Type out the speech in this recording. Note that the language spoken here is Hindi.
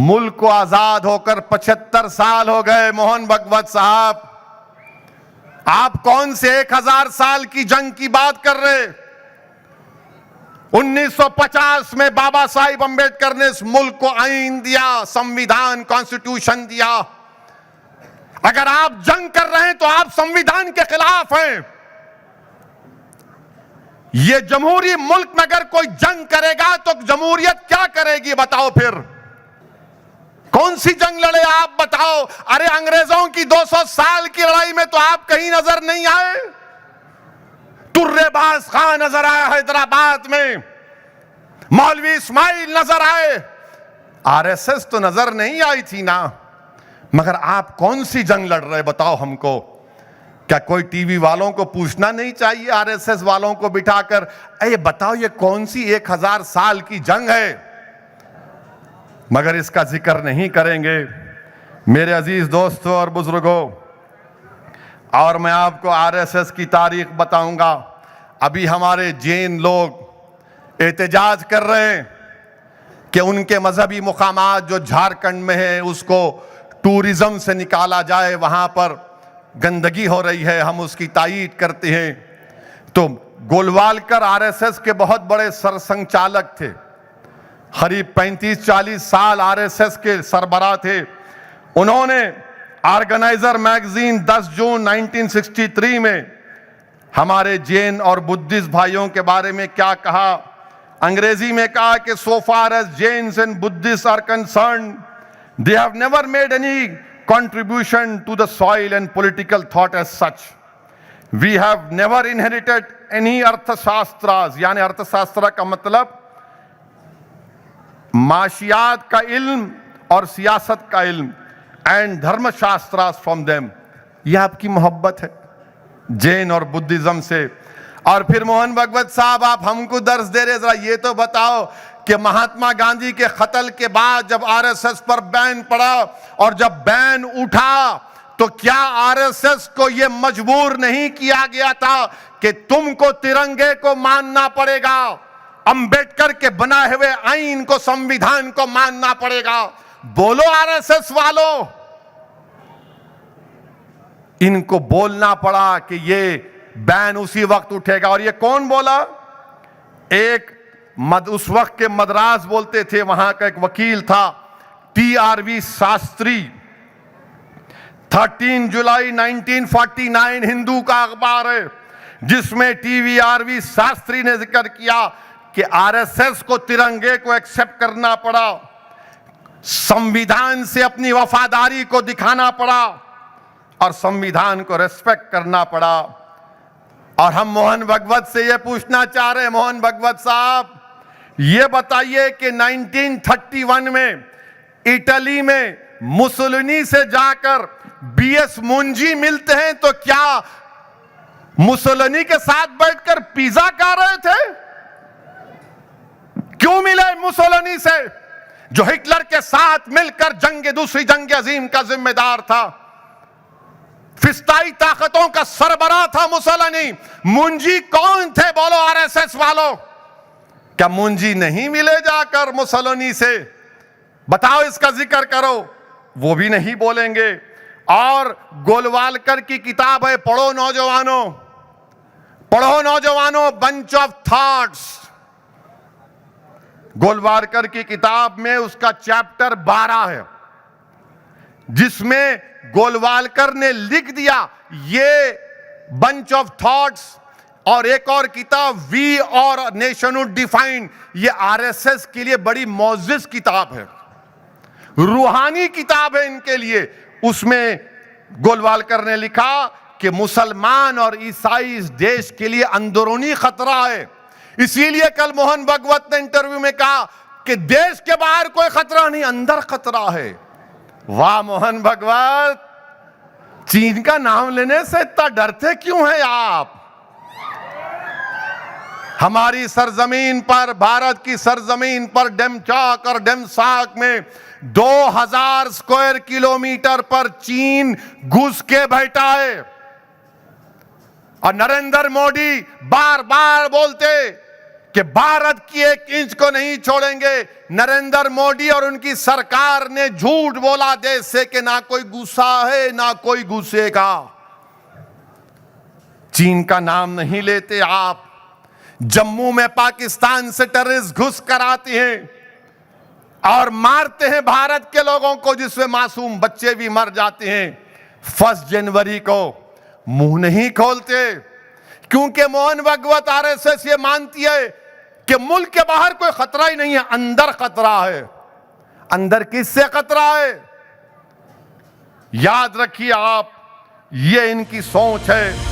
मुल्क को आजाद होकर 75 साल हो गए। मोहन भागवत साहब, आप कौन से 1000 साल की जंग की बात कर रहे? 1950 में बाबा साहिब अंबेडकर ने इस मुल्क को आईन दिया, संविधान, कॉन्स्टिट्यूशन दिया। अगर आप जंग कर रहे हैं तो आप संविधान के खिलाफ हैं। ये जमहूरी मुल्क में अगर कोई जंग करेगा तो जमहूरियत क्या करेगी बताओ? फिर कौन सी जंग लड़े आप बताओ? अरे अंग्रेजों की 200 साल की लड़ाई में तो आप कहीं नजर नहीं आए। तुर्रेबाज खान नजर आया हैदराबाद में, मौलवी इस्माइल नजर आए, आरएसएस तो नजर नहीं आई थी ना। मगर आप कौन सी जंग लड़ रहे बताओ हमको? क्या कोई टीवी वालों को पूछना नहीं चाहिए आरएसएस वालों को बिठाकर, अरे बताओ ये कौन सी 1000 साल की जंग है? मगर इसका जिक्र नहीं करेंगे मेरे अजीज दोस्तों और बुजुर्गों। और मैं आपको आरएसएस की तारीख बताऊंगा। अभी हमारे जैन लोग एहतजाज कर रहे हैं कि उनके मजहबी मुकामात जो झारखंड में है उसको टूरिज्म से निकाला जाए, वहां पर गंदगी हो रही है, हम उसकी तायीद करते हैं। तो गोलवालकर आरएसएस के बहुत बड़े सरसंघचालक थे, करीब 35-40 साल आरएसएस के सरबराह थे। उन्होंने ऑर्गेनाइजर मैगजीन 10 जून 1963 में हमारे जैन और बुद्धिस्ट भाइयों के बारे में क्या कहा? अंग्रेजी में कहा कि so far as Jains and Buddhist are concerned, they have never made any contribution to the soil and political thought as such. We have never inherited any अर्थशास्त्रास, यानी अर्थशास्त्र का मतलब माशियात का इल्म और सियासत का इल्म, एंड धर्मशास्त्रास फ्रॉम देम। यह आपकी मोहब्बत है जैन और बुद्धिज्म से। और फिर मोहन भागवत साहब, आप हमको दर्स दे रहे, जरा ये तो बताओ कि महात्मा गांधी के कत्ल के बाद जब आरएसएस पर बैन पड़ा और जब बैन उठा तो क्या आरएसएस को यह मजबूर नहीं किया गया था कि तुमको तिरंगे को मानना पड़ेगा, अंबेडकर के बनाए हुए आईन को, संविधान को मानना पड़ेगा? बोलो आरएसएस वालों। इनको बोलना पड़ा कि ये बैन उसी वक्त उठेगा। और ये कौन बोला? एक उस वक्त के मद्रास बोलते थे, वहां का एक वकील था टीआरवी शास्त्री। 13 जुलाई 1949 हिंदू का अखबार है जिसमें टीवीआरवी शास्त्री ने जिक्र किया कि आरएसएस को तिरंगे को एक्सेप्ट करना पड़ा, संविधान से अपनी वफादारी को दिखाना पड़ा और संविधान को रेस्पेक्ट करना पड़ा। और हम मोहन भागवत से यह पूछना चाह रहे हैं, मोहन भागवत साहब ये बताइए कि 1931 में इटली में मुसोलिनी से जाकर बीएस मुंजी मिलते हैं तो क्या मुसोलिनी के साथ बैठकर पिज्जा खा रहे थे? क्यों मिले मुसोलिनी से, जो हिटलर के साथ मिलकर दूसरी जंग अजीम का जिम्मेदार था? फिस्ताई ताकतों का सरबराह था मुसोलिनी। मुंजी कौन थे बोलो आरएसएस वालों? क्या मुंजी नहीं मिले जाकर मुसोलिनी से? बताओ, इसका जिक्र करो। वो भी नहीं बोलेंगे। और गोलवालकर की किताब है, पढ़ो नौजवानों, पढ़ो नौजवानों, बंच ऑफ थॉट्स। गोलवालकर की किताब में उसका चैप्टर 12 है जिसमें गोलवालकर ने लिख दिया ये बंच ऑफ थॉट्स। और एक और किताब वी और नेशनहुड डिफाइंड, ये आरएसएस के लिए बड़ी मौजिज किताब है, रूहानी किताब है इनके लिए। उसमें गोलवालकर ने लिखा कि मुसलमान और ईसाई इस देश के लिए अंदरूनी खतरा है। इसीलिए कल मोहन भागवत ने इंटरव्यू में कहा कि देश के बाहर कोई खतरा नहीं, अंदर खतरा है। वाह मोहन भागवत, चीन का नाम लेने से इतना डरते क्यों हैं आप? हमारी सरजमीन पर, भारत की सरजमीन पर डेमचाक और डेमसाक में 2000 स्क्वायर किलोमीटर पर चीन घुस के बैठा है। और नरेंद्र मोदी बार बार बोलते कि भारत की एक इंच को नहीं छोड़ेंगे। नरेंद्र मोदी और उनकी सरकार ने झूठ बोला देश से कि ना कोई गुस्सा है ना कोई घुसेगा। चीन का नाम नहीं लेते आप। जम्मू में पाकिस्तान से टेररिस्ट घुस कर आते हैं और मारते हैं भारत के लोगों को, जिसमें मासूम बच्चे भी मर जाते हैं। 1 जनवरी को मुंह नहीं खोलते क्योंकि मोहन भागवत आरएसएस ये मानती है कि मुल्क के बाहर कोई खतरा ही नहीं है, अंदर खतरा है। अंदर किससे खतरा है? याद रखिए आप, ये इनकी सोच है।